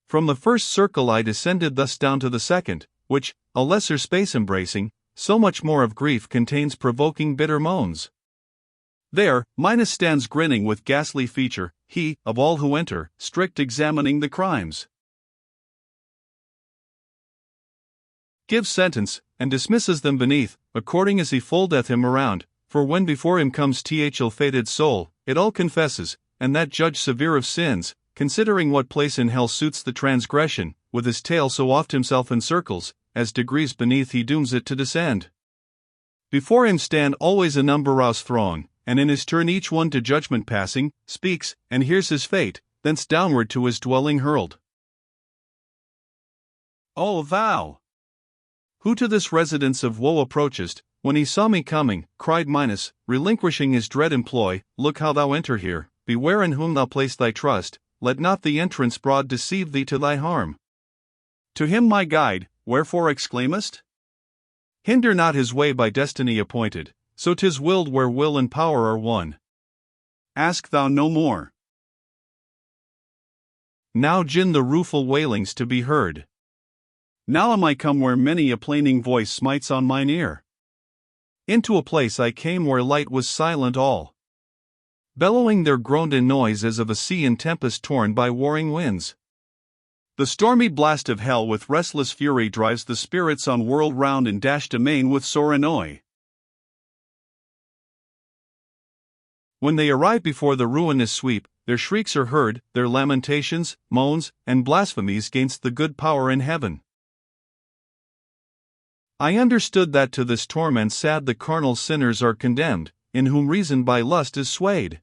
From the first circle I descended thus down to the second, which, a lesser space embracing, so much more of grief contains provoking bitter moans. There, Minos stands grinning with ghastly feature, he, of all who enter, strict examining the crimes. Gives sentence, and dismisses them beneath, according as he foldeth him around, for when before him comes ill-fated soul, it all confesses, and that judge severe of sins, considering what place in hell suits the transgression, with his tail so oft himself encircles, as degrees beneath he dooms it to descend. Before him stand always a numberous throng, and in his turn each one to judgment passing, speaks, and hears his fate, thence downward to his dwelling hurled. O thou, who to this residence of woe approachest, when he saw me coming, cried Minos, relinquishing his dread employ, look how thou enter here, beware in whom thou place thy trust, let not the entrance broad deceive thee to thy harm. To him my guide, wherefore exclaimest? Hinder not his way by destiny appointed, so 'tis willed where will and power are one. Ask thou no more. Now gin the rueful wailings to be heard. Now am I come where many a plaining voice smites on mine ear. Into a place I came where light was silent all. Bellowing there groaned a noise as of a sea in tempest torn by warring winds. The stormy blast of hell with restless fury drives the spirits on world round and dashed amain with sore annoy. When they arrive before the ruinous sweep, their shrieks are heard, their lamentations, moans, and blasphemies gainst the good power in heaven. I understood that to this torment sad the carnal sinners are condemned, in whom reason by lust is swayed.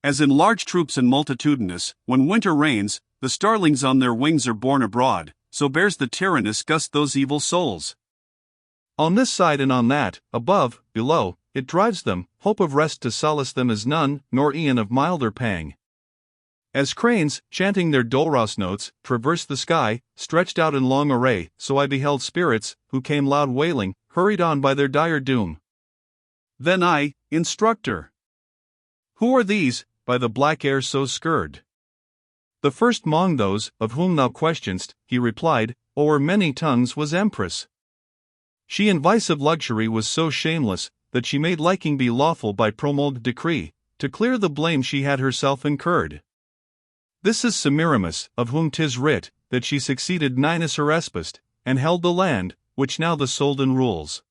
As in large troops and multitudinous, when winter reigns, the starlings on their wings are borne abroad, so bears the tyrannous gust those evil souls. On this side and on that, above, below, it drives them, hope of rest to solace them is none, nor e'en of milder pang. As cranes, chanting their dolorous notes, traverse the sky, stretched out in long array, so I beheld spirits, who came loud wailing, hurried on by their dire doom. Then I, instructor, who are these, by the black air so scourged? The first mong those, of whom thou questionst, he replied, o'er many tongues was empress. She in vice of luxury was so shameless, that she made liking be lawful by promulged decree, to clear the blame she had herself incurred. This is Semiramis, of whom 'tis writ, that she succeeded Ninus her espist, and held the land, which now the Soldan rules.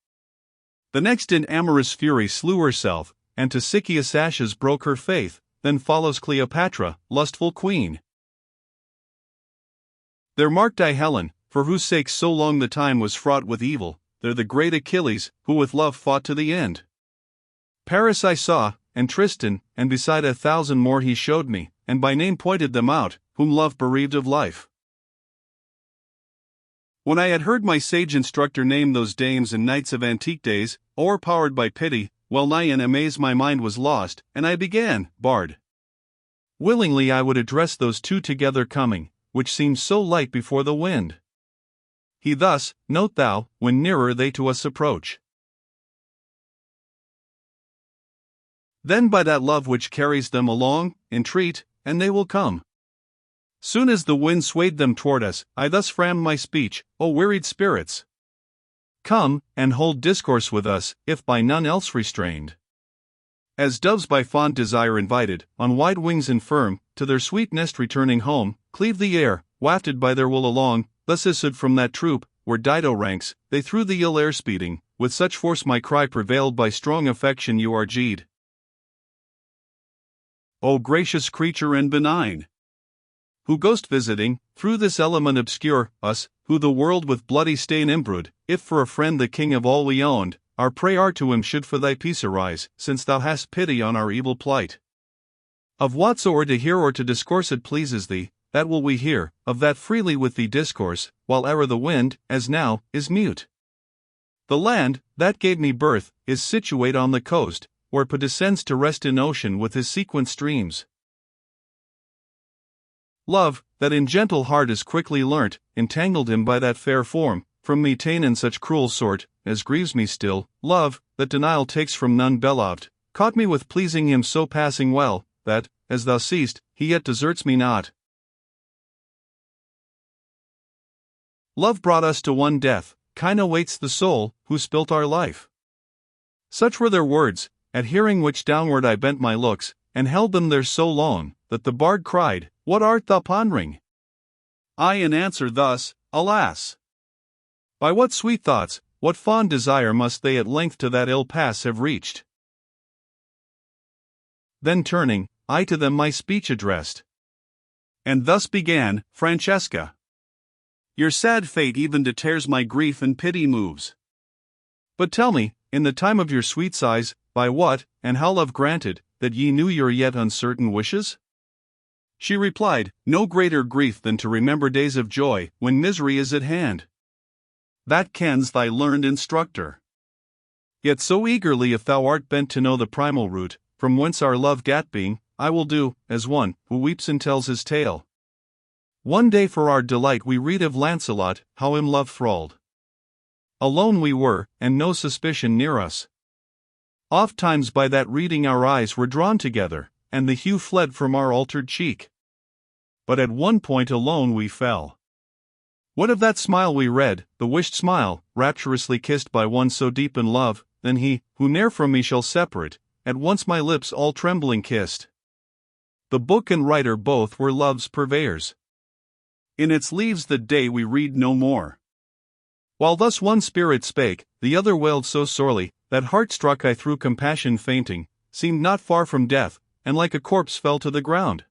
The next in amorous fury slew herself, and to Sychaeus' ashes broke her faith, then follows Cleopatra, lustful queen. There marked I Helen, for whose sake so long the time was fraught with evil, there the great Achilles, who with love fought to the end. Paris I saw, and Tristan, and beside 1,000 more he showed me, and by name pointed them out, whom love bereaved of life. When I had heard my sage instructor name those dames and knights of antique days, o'erpowered by pity, well nigh in amaze my mind was lost, and I began, bard. Willingly I would address those two together coming, which seemed so light before the wind. He thus, note thou, when nearer they to us approach. Then by that love which carries them along, entreat, and they will come. Soon as the wind swayed them toward us, I thus framed my speech, O wearied spirits! Come, and hold discourse with us, if by none else restrained. As doves by fond desire invited, on wide wings infirm, to their sweet nest returning home, cleave the air, wafted by their will along, thus issued from that troop, where Dido ranks, they through the ill air speeding, with such force my cry prevailed by strong affection you are G'd. O gracious creature and benign! Who ghost visiting, through this element obscure, us, who the world with bloody stain imbrued, if for a friend the king of all we owned, our prayer to him should for thy peace arise, since thou hast pity on our evil plight. Of whatsoe'er to hear or to discourse it pleases thee, that will we hear, of that freely with thee discourse, while e'er the wind, as now, is mute. The land, that gave me birth, is situate on the coast, where Pa descends to rest in ocean with his sequent streams. Love, that in gentle heart is quickly learnt, entangled him by that fair form, from me ta'en in such cruel sort, as grieves me still. Love, that denial takes from none beloved, caught me with pleasing him so passing well, that, as thou seest, he yet deserts me not. Love brought us to one death, kind awaits the soul, who spilt our life. Such were their words, at hearing which downward I bent my looks, and held them there so long, that the bard cried, What art thou pondering? I in answer thus, Alas! By what sweet thoughts, what fond desire must they at length to that ill pass have reached? Then turning, I to them my speech addressed. And thus began, Francesca. Your sad fate even deters my grief and pity moves. But tell me, in the time of your sweet sighs, by what, and how love granted, that ye knew your yet uncertain wishes? She replied, No greater grief than to remember days of joy, when misery is at hand. That kens thy learned instructor. Yet so eagerly if thou art bent to know the primal root, from whence our love gat being, I will do, as one, who weeps and tells his tale. One day for our delight we read of Lancelot, how him love thralled. Alone we were, and no suspicion near us. Oft times by that reading our eyes were drawn together, and the hue fled from our altered cheek. But at one point alone we fell. What of that smile we read, the wished smile, rapturously kissed by one so deep in love, then he, who ne'er from me shall separate, at once my lips all trembling kissed. The book and writer both were love's purveyors. In its leaves the day we read no more. While thus one spirit spake, the other wailed so sorely, that heart-struck I through compassion fainting, seemed not far from death, and like a corpse fell to the ground.